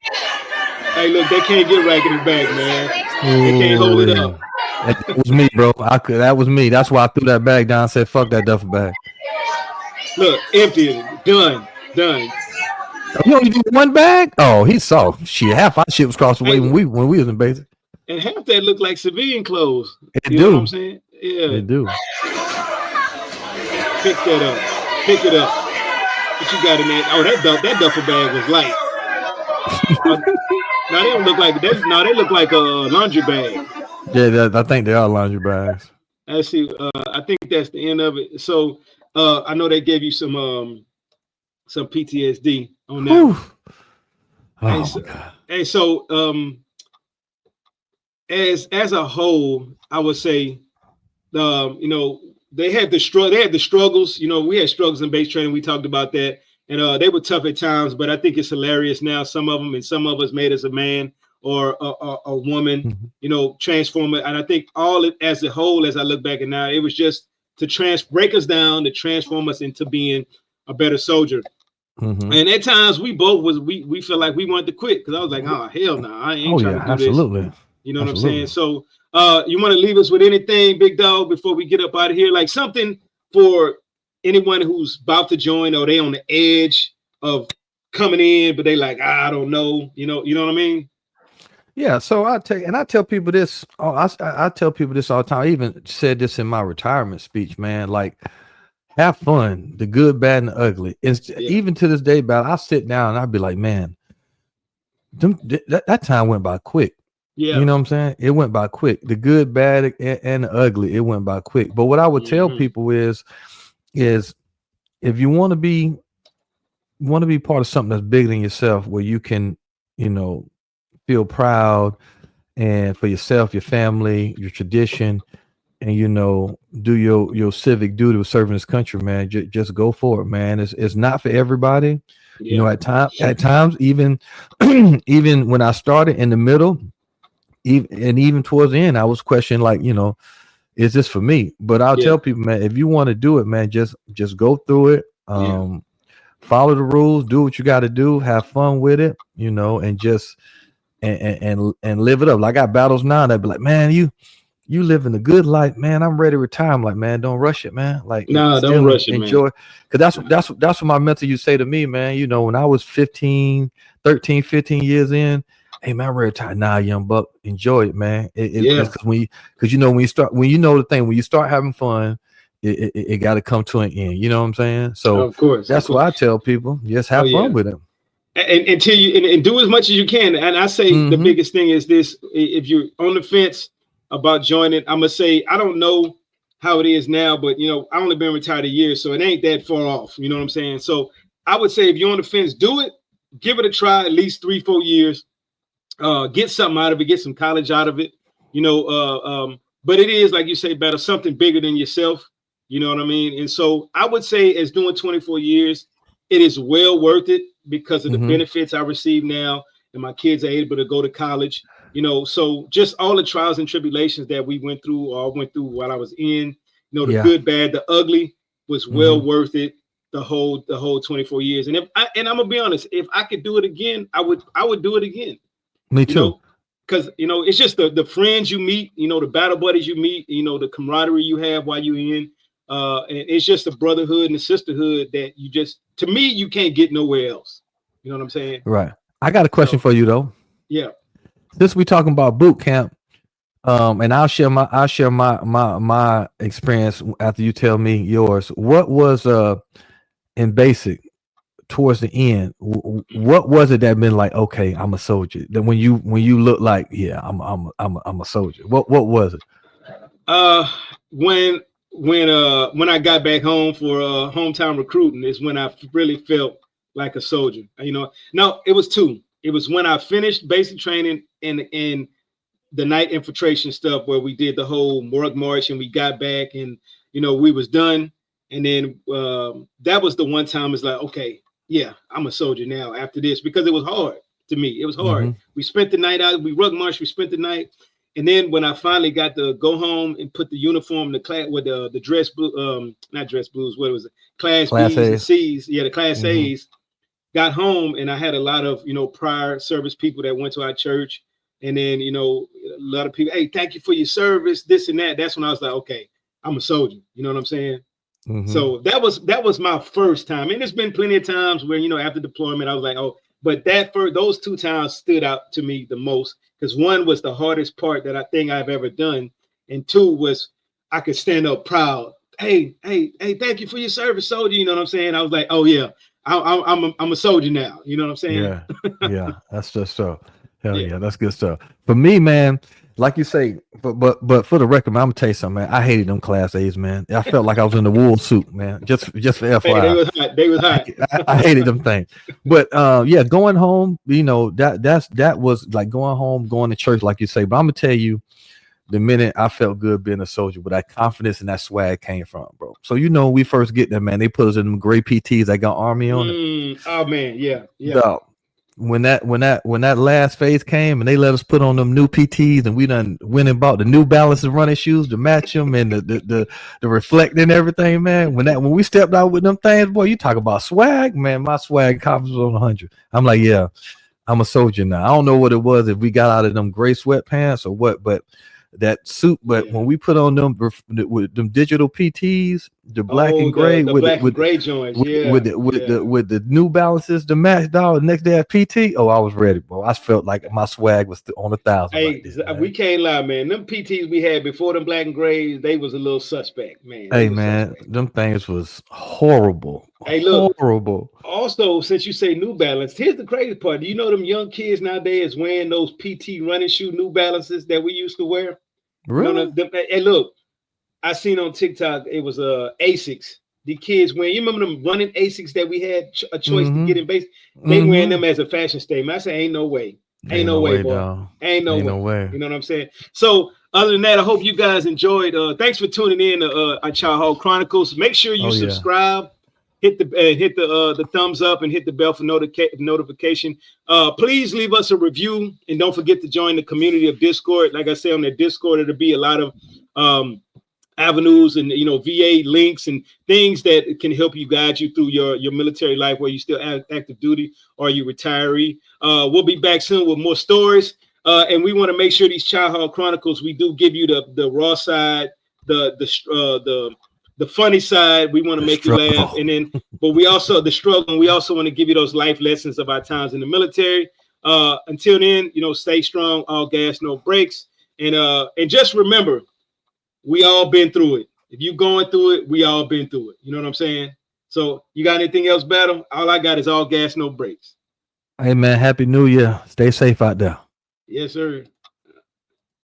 Hey, look, they can't get right in the back, man. They can't hold it up. That was me, bro. That was me. That's why I threw that bag down and said, "Fuck that duffel bag." Look, empty. Done. You only do one bag? Oh, he saw shit. Half our shit was crossed away when we was in basic. And half that looked like civilian clothes. You know what I'm saying? Yeah. They do. Pick that up. Pick it up. What you got in there? Oh, that duffel bag was light. Now they don't look like this. Now they look like a laundry bag. Yeah, I think they are laundry bags. Let's see. I think that's the end of it. So I know they gave you some PTSD on that. And so as a whole, I would say, they had the struggles. We had struggles in base training. We talked about that, and they were tough at times. But I think it's hilarious now. Some of them, and some of us made us a man or a woman, transform it. And I think all it as a whole, as I look back and now, it was just to break us down, to transform us into being a better soldier. And at times we both we feel like we wanted to quit because I was like, "Oh hell no, I ain't trying to do absolutely. This." You know what I'm saying? So you want to leave us with anything, big dog, before we get up out of here? Like something for anyone who's about to join or they on the edge of coming in, but they like, I don't know, you know what I mean? Yeah, so I tell people this. I tell people this all the time. I even said this in my retirement speech, man. Like, have fun, the good, bad, and the ugly. It's even to this day, I sit down and I'd be like, man, that time went by quick. Yeah. You know what I'm saying? It went by quick. The good, bad, and the ugly, it went by quick. But what I would tell people is if you want to be part of something that's bigger than yourself, where you can, feel proud and for yourself, your family, your tradition, and do your civic duty of serving this country, man. Just go for it, man. It's not for everybody. Yeah. At times, even even when I started in the middle, even towards the end, I was questioning, like, is this for me? But I'll tell people, man, if you want to do it, man, just go through it. Follow the rules, do what you got to do, have fun with it, and just and live it up. Like, I got battles now that be like, man, you living a good life, man. I'm ready to retire. I'm like, man, don't rush it, man. Like, no, don't rush it, enjoy, man. Because that's what my mentor used to say to me, man. When I was 15 years in, hey, man, I'm ready to retire. Nah, young buck, enjoy it, man. Because when you start having fun, it got to come to an end. You know what I'm saying? So of course, that's what I tell people. Just have fun with it. And until you do as much as you can. And I say the biggest thing is this: if you're on the fence about joining, I'm gonna say, I don't know how it is now, but I only been retired a year, so it ain't that far off. You know what I'm saying? So I would say, if you're on the fence, do it. Give it a try, at least 3-4 years. Get something out of it. Get some college out of it. But it is, like you say, better something bigger than yourself. You know what I mean? And so I would say, as doing 24 years, it is well worth it because of the benefits I receive now, and my kids are able to go to college. So just all the trials and tribulations that we went through, or went through while I was in, the good, bad, the ugly, was well worth it. The whole 24 years. And I'm gonna be honest, if I could do it again, I would do it again. Me too. Because it's just the friends you meet, the battle buddies you meet, the camaraderie you have while you're in. And it's just the brotherhood and the sisterhood that to me, you can't get nowhere else. You know what I'm saying? Right. I got a question for you though. Yeah. Since we're talking about boot camp, and I'll share my experience after you tell me yours. What was in basic towards the end? What was it that been like, okay, I'm a soldier? Then when you look like, yeah, I'm a soldier. What was it? When I got back home for hometown recruiting is when I really felt like a soldier. No, it was two. It was when I finished basic training and the night infiltration stuff, where we did the whole morgue march and we got back and we was done. And then that was the one time it's like, okay, yeah, I'm a soldier now after this, because it was hard to me. It was hard. We spent the night out. We rug marched. We spent the night. And then when I finally got to go home and put the uniform, the class with the dress blue, not dress blues, what was it? Class B's and C's. Yeah, the class A's. Got home and I had a lot of, prior service people that went to our church. And then, a lot of people, hey, thank you for your service, this and that. That's when I was like, okay, I'm a soldier. You know what I'm saying? So that was my first time. And there's been plenty of times where, after deployment, I was like, oh, but those 2 times stood out to me the most, because one was the hardest part that I think I've ever done. And 2 was I could stand up proud. Hey, thank you for your service, soldier. You know what I'm saying? I was like, oh yeah, I'm a soldier now. You know what I'm saying? Yeah, that's just so. Hell yeah, that's good stuff. For me, man, like you say, but for the record, man, I'm gonna tell you something, man. I hated them class A's, man. I felt like I was in the wool suit, man. Just for FYI. They was hot. I hated them things. But going home, that was like going home, going to church, like you say. But I'm gonna tell you, the minute I felt good being a soldier, where that confidence and that swag came from, bro. So when we first get there, man, they put us in them gray PTs that got Army on it. Oh man, yeah. Dog. When that last phase came and they let us put on them new PTs, and we done went and bought the New Balance and running shoes to match them, and the reflecting and everything, man. When we stepped out with them things, boy, you talk about swag, man. My swag confidence was on 100. I'm like, yeah, I'm a soldier now. I don't know what it was, if we got out of them gray sweatpants or what, but that suit. But when we put on them with them digital PTs, the black and the gray with black with and gray joints. with, Yeah, with the with the New Balances, the match dog. Next day at PT, oh, I was ready, bro. I felt like my swag was on 1,000 right Hey, there. we can't lie, man. Them PTs we had before them black and grays, they was a little suspect, man. They Hey was man, suspect. them things was horrible. Hey, look. Horrible. Also, since you say New Balance, here's the crazy part. Do you know them young kids nowadays wearing those PT running shoe New Balances that we used to wear? Really? You know, hey, look, I seen on TikTok it was Asics. The kids wearing. You remember them running Asics that we had a choice to get in base? They wearing them as a fashion statement. I say, ain't no way. Ain't no way, boy. Dog. Ain't no No way. way. You know what I'm saying? So other than that, I hope you guys enjoyed. Thanks for tuning in to Chow Hall Chronicles. Make sure you subscribe, hit the thumbs up, and hit the bell for notification. Please leave us a review, and don't forget to join the community of Discord. Like I said, on that Discord, it'll be a lot of avenues and VA links and things that can help you guide you through your military life, where you still active duty or you retiree. We'll be back soon with more stories, and we want to make sure these Chow Hall Chronicles, we do give you the raw side, the funny side. We want to make you laugh, and then but we also the struggle, and we also want to give you those life lessons of our times in the military. Until then, stay strong, all gas, no brakes, and just remember, we all been through it. If you going through it, we all been through it. You know what I'm saying? So you got anything else, Battle? All I got is all gas, no brakes. Hey man, Happy New Year. Stay safe out there. Yes, sir.